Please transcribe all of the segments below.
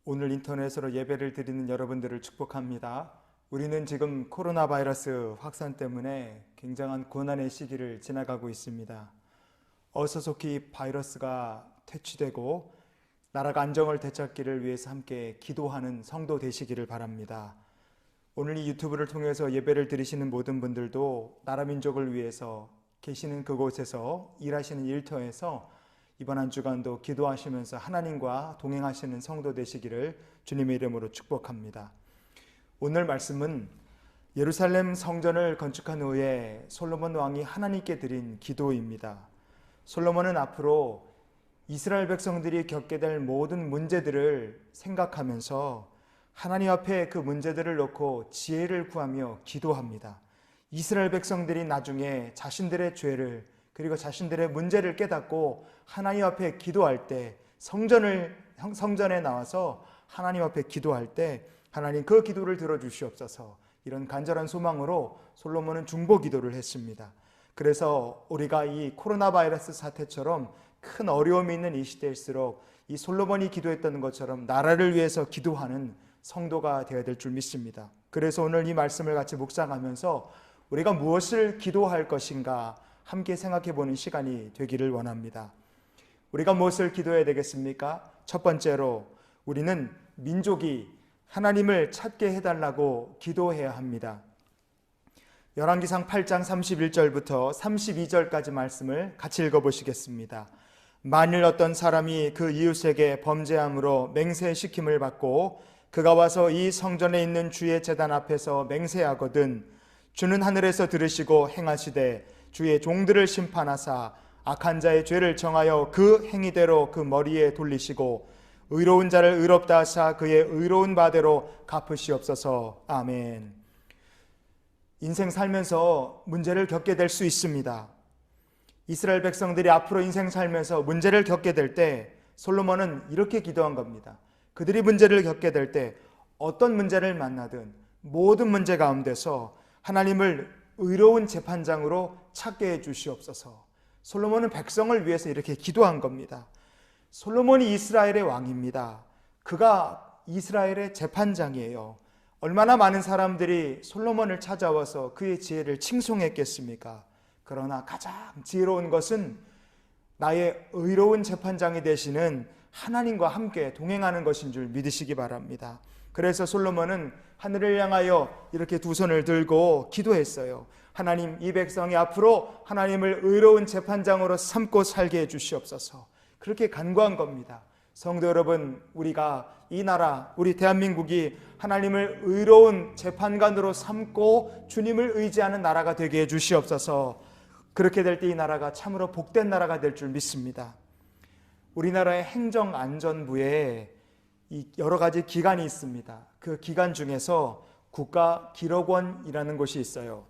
오늘 인터넷으로 예배를 드리는 여러분들을 축복합니다. 우리는 지금 코로나 바이러스 확산 때문에 굉장한 고난의 시기를 지나가고 있습니다. 어서 속히 바이러스가 퇴치되고 나라가 안정을 되찾기를 위해서 함께 기도하는 성도 되시기를 바랍니다. 오늘 이 유튜브를 통해서 예배를 드리시는 모든 분들도 나라 민족을 위해서 계시는 그곳에서 일하시는 일터에서 이번 한 주간도 기도하시면서 하나님과 동행하시는 성도 되시기를 주님의 이름으로 축복합니다. 오늘 말씀은 예루살렘 성전을 건축한 후에 솔로몬 왕이 하나님께 드린 기도입니다. 솔로몬은 앞으로 이스라엘 백성들이 겪게 될 모든 문제들을 생각하면서 하나님 앞에 그 문제들을 놓고 지혜를 구하며 기도합니다. 이스라엘 백성들이 나중에 자신들의 죄를 그리고 자신들의 문제를 깨닫고 하나님 앞에 기도할 때 성전에 나와서 하나님 앞에 기도할 때 하나님 그 기도를 들어주시옵소서, 이런 간절한 소망으로 솔로몬은 중보 기도를 했습니다. 그래서 우리가 이 코로나 바이러스 사태처럼 큰 어려움이 있는 이 시대일수록 이 솔로몬이 기도했던 것처럼 나라를 위해서 기도하는 성도가 되어야 될 줄 믿습니다. 그래서 오늘 이 말씀을 같이 묵상하면서 우리가 무엇을 기도할 것인가 함께 생각해 보는 시간이 되기를 원합니다. 우리가 무엇을 기도해야 되겠습니까? 첫 번째로 우리는 민족이 하나님을 찾게 해달라고 기도해야 합니다. 열왕기상 8장 31절부터 32절까지 말씀을 같이 읽어보시겠습니다. 만일 어떤 사람이 그 이웃에게 범죄함으로 맹세시킴을 받고 그가 와서 이 성전에 있는 주의 제단 앞에서 맹세하거든 주는 하늘에서 들으시고 행하시되 주의 종들을 심판하사 악한 자의 죄를 정하여 그 행위대로 그 머리에 돌리시고 의로운 자를 의롭다 하사 그의 의로운 바대로 갚으시옵소서. 아멘. 인생 살면서 문제를 겪게 될 수 있습니다. 이스라엘 백성들이 앞으로 인생 살면서 문제를 겪게 될 때 솔로몬은 이렇게 기도한 겁니다. 그들이 문제를 겪게 될 때 어떤 문제를 만나든 모든 문제 가운데서 하나님을 의로운 재판장으로 찾게 해 주시옵소서. 솔로몬은 백성을 위해서 이렇게 기도한 겁니다. 솔로몬이 이스라엘의 왕입니다. 그가 이스라엘의 재판장이에요. 얼마나 많은 사람들이 솔로몬을 찾아와서 그의 지혜를 칭송했겠습니까? 그러나 가장 지혜로운 것은 나의 의로운 재판장이 되시는 하나님과 함께 동행하는 것인 줄 믿으시기 바랍니다. 그래서 솔로몬은 하늘을 향하여 이렇게 두 손을 들고 기도했어요. 하나님, 이 백성이 앞으로 하나님을 의로운 재판장으로 삼고 살게 해주시옵소서. 그렇게 간구한 겁니다. 성도 여러분, 우리가 이 나라, 우리 대한민국이 하나님을 의로운 재판관으로 삼고 주님을 의지하는 나라가 되게 해주시옵소서. 그렇게 될 때 이 나라가 참으로 복된 나라가 될 줄 믿습니다. 우리나라의 행정안전부에 여러 가지 기관이 있습니다. 그 기관 중에서 국가기록원이라는 곳이 있어요.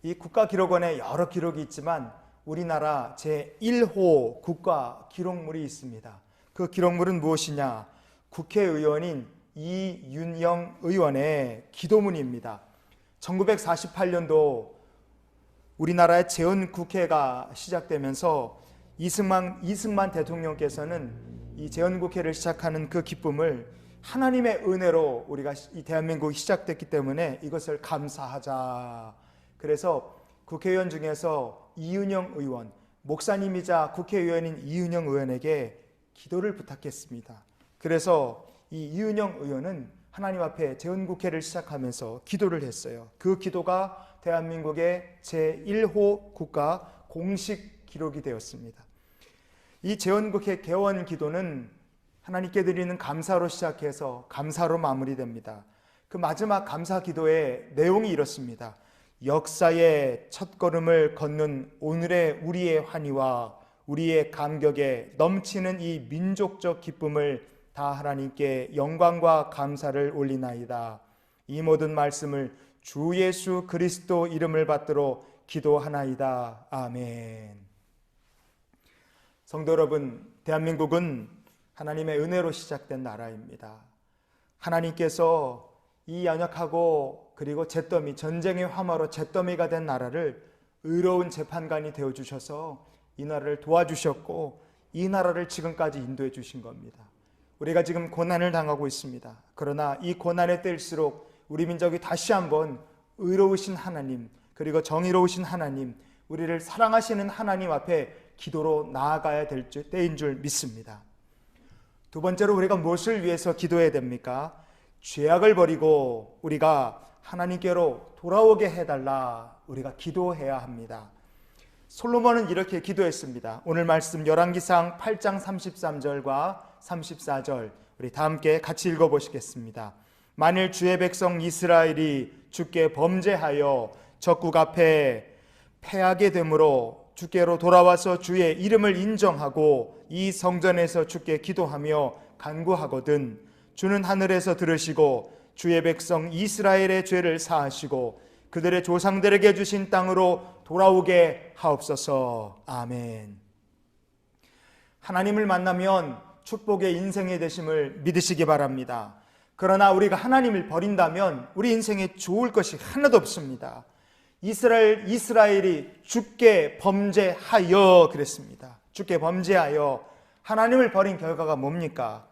이 국가기록원에 여러 기록이 있지만 우리나라 제1호 국가기록물이 있습니다. 그 기록물은 무엇이냐? 국회의원인 이윤영 의원의 기도문입니다. 1948년도 우리나라의 재헌국회가 시작되면서 이승만 대통령께서는 이 재헌국회를 시작하는 그 기쁨을 하나님의 은혜로 우리가 이 대한민국이 시작됐기 때문에 이것을 감사하자. 그래서 국회의원 중에서 이윤영 의원, 목사님이자 국회의원인 이윤영 의원에게 기도를 부탁했습니다. 그래서 이 이윤영 의원은 하나님 앞에 재헌국회를 시작하면서 기도를 했어요. 그 기도가 대한민국의 제1호 국가 공식 기록이 되었습니다. 이 재헌국회 개원 기도는 하나님께 드리는 감사로 시작해서 감사로 마무리됩니다. 그 마지막 감사 기도의 내용이 이렇습니다. 역사의 첫걸음을 걷는 오늘의 우리의 환희와 우리의 감격에 넘치는 이 민족적 기쁨을 다 하나님께 영광과 감사를 올리나이다. 이 모든 말씀을 주 예수 그리스도 이름을 받들어 기도하나이다. 아멘. 성도 여러분, 대한민국은 하나님의 은혜로 시작된 나라입니다. 하나님께서 이 연약하고 그리고 전쟁의 화마로 잿더미가 된 나라를 의로운 재판관이 되어주셔서 이 나라를 도와주셨고 이 나라를 지금까지 인도해 주신 겁니다. 우리가 지금 고난을 당하고 있습니다. 그러나 이 고난의 때일수록 우리 민족이 다시 한번 의로우신 하나님, 그리고 정의로우신 하나님, 우리를 사랑하시는 하나님 앞에 기도로 나아가야 될 때인 줄 믿습니다. 두 번째로 우리가 무엇을 위해서 기도해야 됩니까? 죄악을 버리고 우리가 하나님께로 돌아오게 해달라, 우리가 기도해야 합니다. 솔로몬은 이렇게 기도했습니다. 오늘 말씀 열왕기상 8장 33절과 34절 우리 다 함께 같이 읽어보시겠습니다. 만일 주의 백성 이스라엘이 주께 범죄하여 적국 앞에 패하게 되므로 주께로 돌아와서 주의 이름을 인정하고 이 성전에서 주께 기도하며 간구하거든 주는 하늘에서 들으시고 주의 백성 이스라엘의 죄를 사하시고 그들의 조상들에게 주신 땅으로 돌아오게 하옵소서. 아멘. 하나님을 만나면 축복의 인생이 되심을 믿으시기 바랍니다. 그러나 우리가 하나님을 버린다면 우리 인생에 좋을 것이 하나도 없습니다. 이스라엘이 주께 범죄하여 그랬습니다. 주께 범죄하여 하나님을 버린 결과가 뭡니까?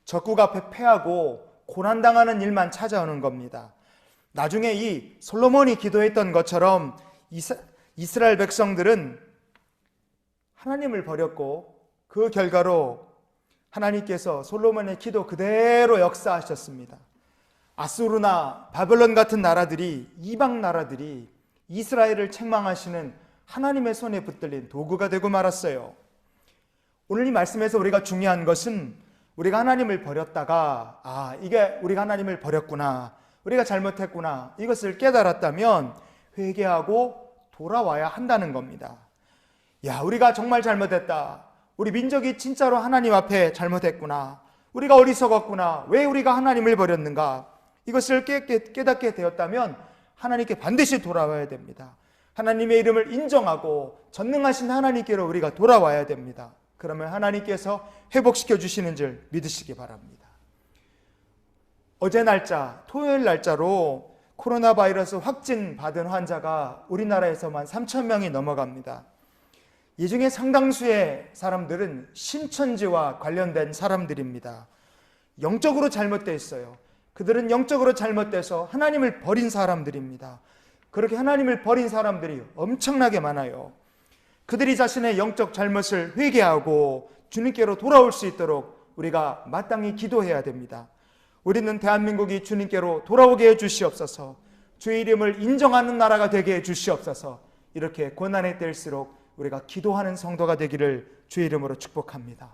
적국 앞에 패하고 고난당하는 일만 찾아오는 겁니다. 나중에 이 솔로몬이 기도했던 것처럼 이스라엘 백성들은 하나님을 버렸고 그 결과로 하나님께서 솔로몬의 기도 그대로 역사하셨습니다. 아수르나 바벨론 같은 나라들이, 이방 나라들이 이스라엘을 책망하시는 하나님의 손에 붙들린 도구가 되고 말았어요. 오늘 이 말씀에서 우리가 중요한 것은 우리가 하나님을 버렸다가 이게 우리가 하나님을 버렸구나, 우리가 잘못했구나, 이것을 깨달았다면 회개하고 돌아와야 한다는 겁니다. 우리가 정말 잘못했다, 우리 민족이 진짜로 하나님 앞에 잘못했구나, 우리가 어리석었구나, 왜 우리가 하나님을 버렸는가, 이것을 깨닫게 되었다면 하나님께 반드시 돌아와야 됩니다. 하나님의 이름을 인정하고 전능하신 하나님께로 우리가 돌아와야 됩니다. 그러면 하나님께서 회복시켜 주시는 줄 믿으시기 바랍니다. 어제 날짜, 토요일 날짜로 코로나 바이러스 확진 받은 환자가 우리나라에서만 3,000명이 넘어갑니다. 이 중에 상당수의 사람들은 신천지와 관련된 사람들입니다. 영적으로 잘못되어 있어요. 그들은 영적으로 잘못돼서 하나님을 버린 사람들입니다. 그렇게 하나님을 버린 사람들이 엄청나게 많아요. 그들이 자신의 영적 잘못을 회개하고 주님께로 돌아올 수 있도록 우리가 마땅히 기도해야 됩니다. 우리는 대한민국이 주님께로 돌아오게 해 주시옵소서, 주의 이름을 인정하는 나라가 되게 해 주시옵소서. 이렇게 고난의 때일수록 우리가 기도하는 성도가 되기를 주의 이름으로 축복합니다.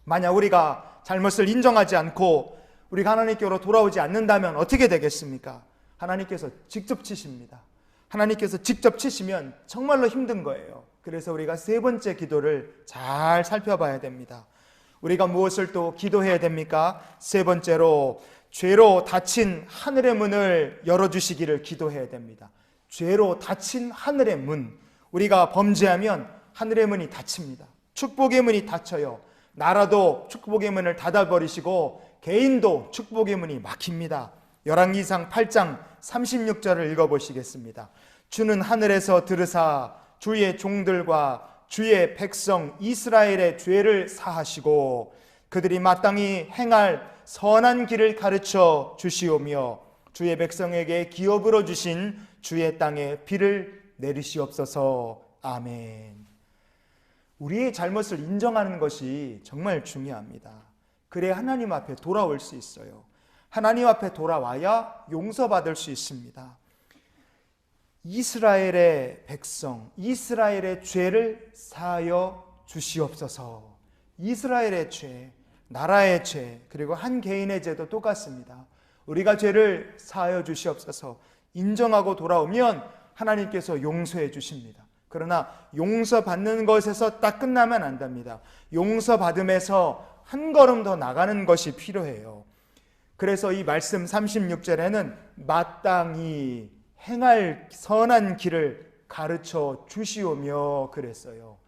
만약 우리가 잘못을 인정하지 않고 우리가 하나님께로 돌아오지 않는다면 어떻게 되겠습니까? 하나님께서 직접 치십니다. 하나님께서 직접 치시면 정말로 힘든 거예요. 그래서 우리가 세 번째 기도를 잘 살펴봐야 됩니다. 우리가 무엇을 또 기도해야 됩니까? 세 번째로 죄로 닫힌 하늘의 문을 열어주시기를 기도해야 됩니다. 죄로 닫힌 하늘의 문, 우리가 범죄하면 하늘의 문이 닫힙니다. 축복의 문이 닫혀요. 나라도 축복의 문을 닫아버리시고 개인도 축복의 문이 막힙니다. 열왕기상 8장 36절을 읽어보시겠습니다. 주는 하늘에서 들으사 주의 종들과 주의 백성 이스라엘의 죄를 사하시고 그들이 마땅히 행할 선한 길을 가르쳐 주시오며 주의 백성에게 기업으로 주신 주의 땅에 비를 내리시옵소서. 아멘. 우리의 잘못을 인정하는 것이 정말 중요합니다. 그래야 하나님 앞에 돌아올 수 있어요. 하나님 앞에 돌아와야 용서받을 수 있습니다. 이스라엘의 백성, 이스라엘의 죄를 사하여 주시옵소서. 이스라엘의 죄, 나라의 죄, 그리고 한 개인의 죄도 똑같습니다. 우리가 죄를 사하여 주시옵소서. 인정하고 돌아오면 하나님께서 용서해 주십니다. 그러나 용서받는 것에서 딱 끝나면 안 됩니다. 용서받음에서 한 걸음 더 나가는 것이 필요해요. 그래서 이 말씀 36절에는 마땅히 행할 선한 길을 가르쳐 주시오며 그랬어요.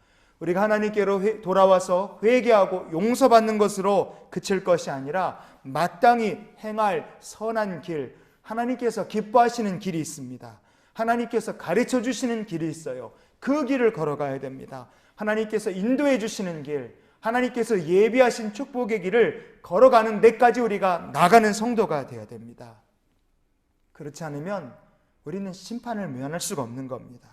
우리가 하나님께로 돌아와서 회개하고 용서받는 것으로 그칠 것이 아니라 마땅히 행할 선한 길, 하나님께서 기뻐하시는 길이 있습니다. 하나님께서 가르쳐 주시는 길이 있어요. 그 길을 걸어가야 됩니다. 하나님께서 인도해 주시는 길, 하나님께서 예비하신 축복의 길을 걸어가는 데까지 우리가 나가는 성도가 되어야 됩니다. 그렇지 않으면 우리는 심판을 면할 수가 없는 겁니다.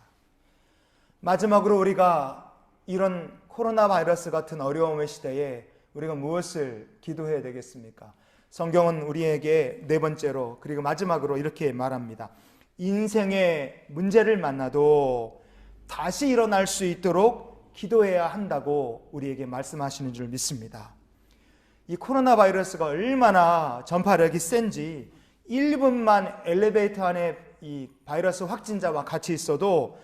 마지막으로 우리가 이런 코로나 바이러스 같은 어려움의 시대에 우리가 무엇을 기도해야 되겠습니까? 성경은 우리에게 네 번째로 그리고 마지막으로 이렇게 말합니다. 인생의 문제를 만나도 다시 일어날 수 있도록 기도해야 한다고 우리에게 말씀하시는 줄 믿습니다. 이 코로나 바이러스가 얼마나 전파력이 센지 1분만 엘리베이터 안에 이 바이러스 확진자와 같이 있어도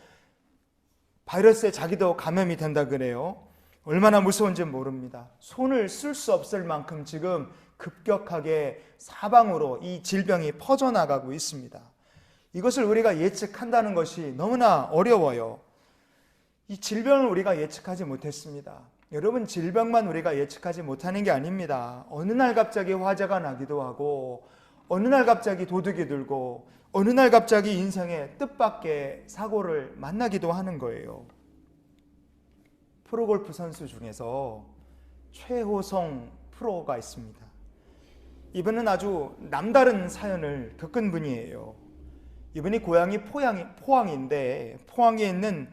바이러스에 자기도 감염이 된다 그래요. 얼마나 무서운지 모릅니다. 손을 쓸 수 없을 만큼 지금 급격하게 사방으로 이 질병이 퍼져나가고 있습니다. 이것을 우리가 예측한다는 것이 너무나 어려워요. 이 질병을 우리가 예측하지 못했습니다. 여러분, 질병만 우리가 예측하지 못하는 게 아닙니다. 어느 날 갑자기 화재가 나기도 하고, 어느 날 갑자기 도둑이 들고, 어느 날 갑자기 인생의 뜻밖의 사고를 만나기도 하는 거예요. 프로골프 선수 중에서 최호성 프로가 있습니다. 이분은 아주 남다른 사연을 겪은 분이에요. 이분이 고향이 포항인데 포항에 있는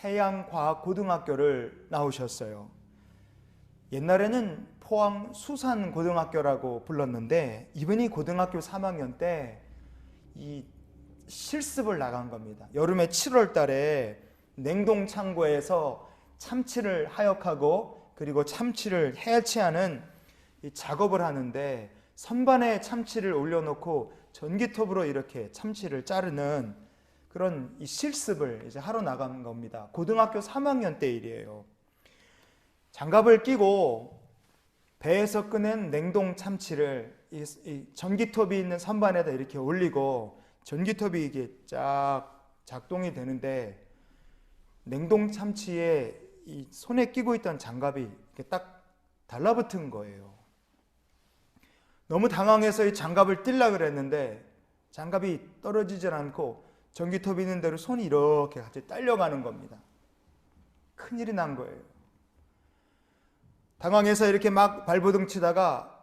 해양과학고등학교를 나오셨어요. 옛날에는 포항 수산고등학교라고 불렀는데 이분이 고등학교 3학년 때 이 실습을 나간 겁니다. 여름에 7월 달에 냉동 창고에서 참치를 하역하고 그리고 참치를 해체하는 이 작업을 하는데 선반에 참치를 올려놓고 전기톱으로 이렇게 참치를 자르는 그런 이 실습을 이제 하러 나간 겁니다. 고등학교 3학년 때 일이에요. 장갑을 끼고 배에서 꺼낸 냉동 참치를 이 전기톱이 있는 선반에다 이렇게 올리고 전기톱이 이게 쫙 작동이 되는데 냉동 참치에 이 손에 끼고 있던 장갑이 이렇게 딱 달라붙은 거예요. 너무 당황해서 이 장갑을 띨라 그랬는데 장갑이 떨어지질 않고 전기톱이 있는 대로 손이 이렇게 같이 딸려가는 겁니다. 큰일이 난 거예요. 당황해서 이렇게 막 발버둥 치다가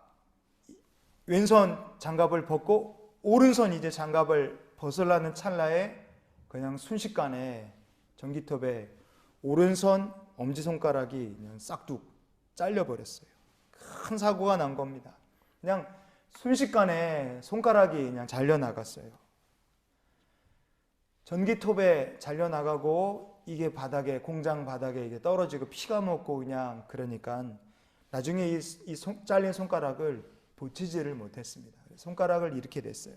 왼손 장갑을 벗고 오른손 이제 장갑을 벗으려는 찰나에 그냥 순식간에 전기톱에 오른손 엄지손가락이 그냥 싹둑 잘려버렸어요. 큰 사고가 난 겁니다. 그냥 순식간에 손가락이 그냥 잘려나갔어요. 전기톱에 잘려나가고 이게 바닥에 공장 바닥에 이게 떨어지고 피가 묻고 그냥 그러니까 나중에 이 잘린 손가락을 고치지를 못했습니다. 손가락을 잃게 됐어요.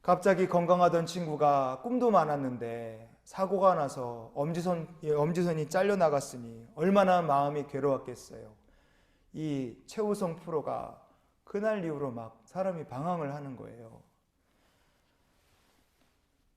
갑자기 건강하던 친구가 꿈도 많았는데 사고가 나서 엄지손이 잘려나갔으니 얼마나 마음이 괴로웠겠어요. 이 최우성 프로가 그날 이후로 막 사람이 방황을 하는 거예요.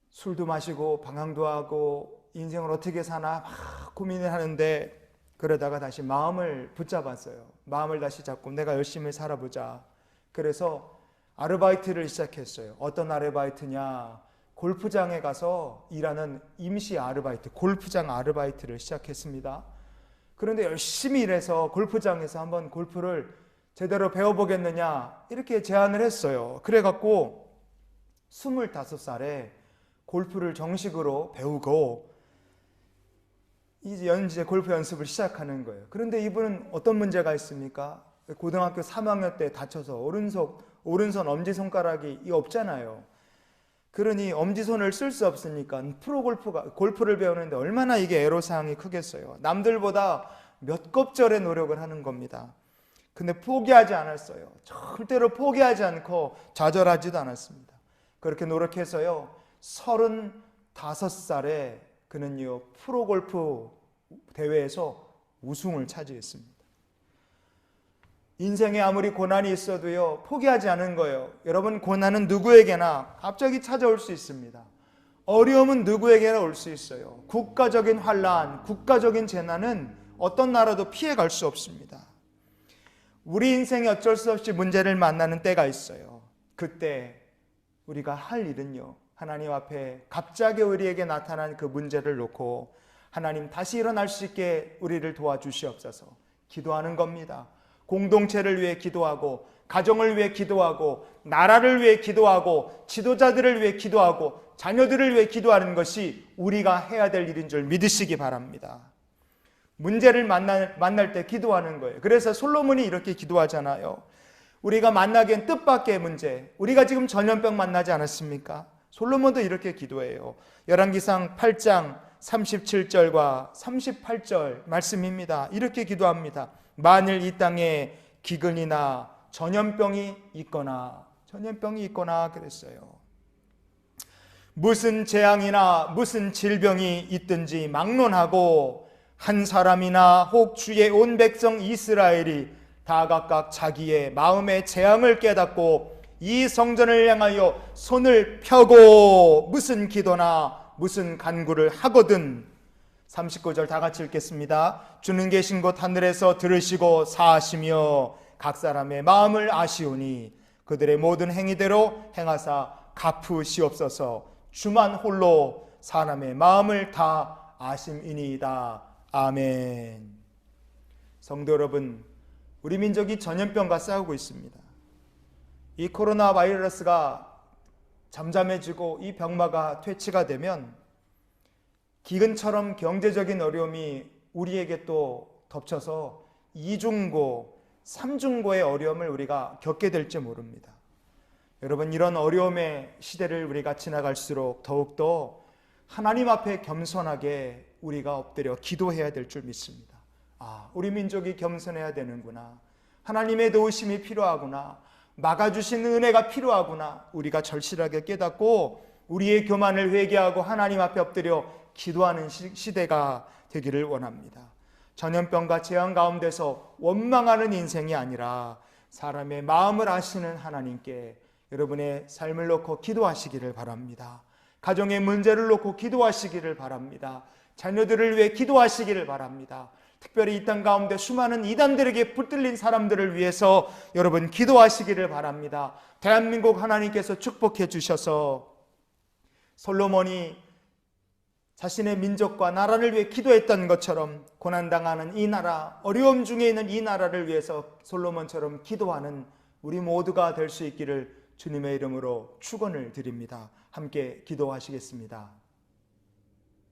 술도 마시고 방황도 하고 인생을 어떻게 사나 막 고민을 하는데 그러다가 다시 마음을 붙잡았어요. 마음을 다시 잡고 내가 열심히 살아보자. 그래서 아르바이트를 시작했어요. 어떤 아르바이트냐? 골프장에 가서 일하는 임시 아르바이트, 골프장 아르바이트를 시작했습니다. 그런데 열심히 일해서 골프장에서 한번 골프를 제대로 배워보겠느냐 이렇게 제안을 했어요. 그래갖고 25살에 골프를 정식으로 배우고 이제 골프 연습을 시작하는 거예요. 그런데 이분은 어떤 문제가 있습니까? 고등학교 3학년 때 다쳐서 오른손 엄지손가락이 없잖아요. 그러니 엄지손을 쓸 수 없으니까 골프를 배우는데 얼마나 이게 애로사항이 크겠어요. 남들보다 몇 겁절의 노력을 하는 겁니다. 근데 포기하지 않았어요. 절대로 포기하지 않고 좌절하지도 않았습니다. 그렇게 노력해서요 35살에 그는요 프로골프 대회에서 우승을 차지했습니다. 인생에 아무리 고난이 있어도요 포기하지 않은 거예요. 여러분, 고난은 누구에게나 갑자기 찾아올 수 있습니다. 어려움은 누구에게나 올 수 있어요. 국가적인 환란, 국가적인 재난은 어떤 나라도 피해갈 수 없습니다. 우리 인생에 어쩔 수 없이 문제를 만나는 때가 있어요. 그때 우리가 할 일은요 하나님 앞에 갑자기 우리에게 나타난 그 문제를 놓고 하나님 다시 일어날 수 있게 우리를 도와주시옵소서. 기도하는 겁니다. 공동체를 위해 기도하고, 가정을 위해 기도하고, 나라를 위해 기도하고, 지도자들을 위해 기도하고, 자녀들을 위해 기도하는 것이 우리가 해야 될 일인 줄 믿으시기 바랍니다. 문제를 만날 때 기도하는 거예요. 그래서 솔로몬이 이렇게 기도하잖아요. 우리가 만나기엔 뜻밖의 문제, 우리가 지금 전염병 만나지 않았습니까? 솔로몬도 이렇게 기도해요. 열왕기상 8장 37절과 38절 말씀입니다. 이렇게 기도합니다. 만일 이 땅에 기근이나 전염병이 있거나 그랬어요. 무슨 재앙이나 무슨 질병이 있든지 막론하고 한 사람이나 혹 주의 온 백성 이스라엘이 다 각각 자기의 마음의 재앙을 깨닫고 이 성전을 향하여 손을 펴고 무슨 기도나 무슨 간구를 하거든. 39절 다 같이 읽겠습니다. 주는 계신 곳 하늘에서 들으시고 사하시며 각 사람의 마음을 아시오니 그들의 모든 행위대로 행하사 갚으시옵소서. 주만 홀로 사람의 마음을 다 아심이니이다. 아멘. 성도 여러분, 우리 민족이 전염병과 싸우고 있습니다. 이 코로나 바이러스가 잠잠해지고 이 병마가 퇴치가 되면 기근처럼 경제적인 어려움이 우리에게 또 덮쳐서 2중고, 3중고의 어려움을 우리가 겪게 될지 모릅니다. 여러분, 이런 어려움의 시대를 우리가 지나갈수록 더욱더 하나님 앞에 겸손하게 우리가 엎드려 기도해야 될 줄 믿습니다. 우리 민족이 겸손해야 되는구나. 하나님의 도우심이 필요하구나. 막아주시는 은혜가 필요하구나. 우리가 절실하게 깨닫고 우리의 교만을 회개하고 하나님 앞에 엎드려 기도하는 시대가 되기를 원합니다. 전염병과 재앙 가운데서 원망하는 인생이 아니라 사람의 마음을 아시는 하나님께 여러분의 삶을 놓고 기도하시기를 바랍니다. 가정의 문제를 놓고 기도하시기를 바랍니다. 자녀들을 위해 기도하시기를 바랍니다. 특별히 이 땅 가운데 수많은 이단들에게 붙들린 사람들을 위해서 여러분 기도하시기를 바랍니다. 대한민국 하나님께서 축복해 주셔서 솔로몬이 자신의 민족과 나라를 위해 기도했던 것처럼 고난당하는 이 나라, 어려움 중에 있는 이 나라를 위해서 솔로몬처럼 기도하는 우리 모두가 될 수 있기를 주님의 이름으로 축원을 드립니다. 함께 기도하시겠습니다.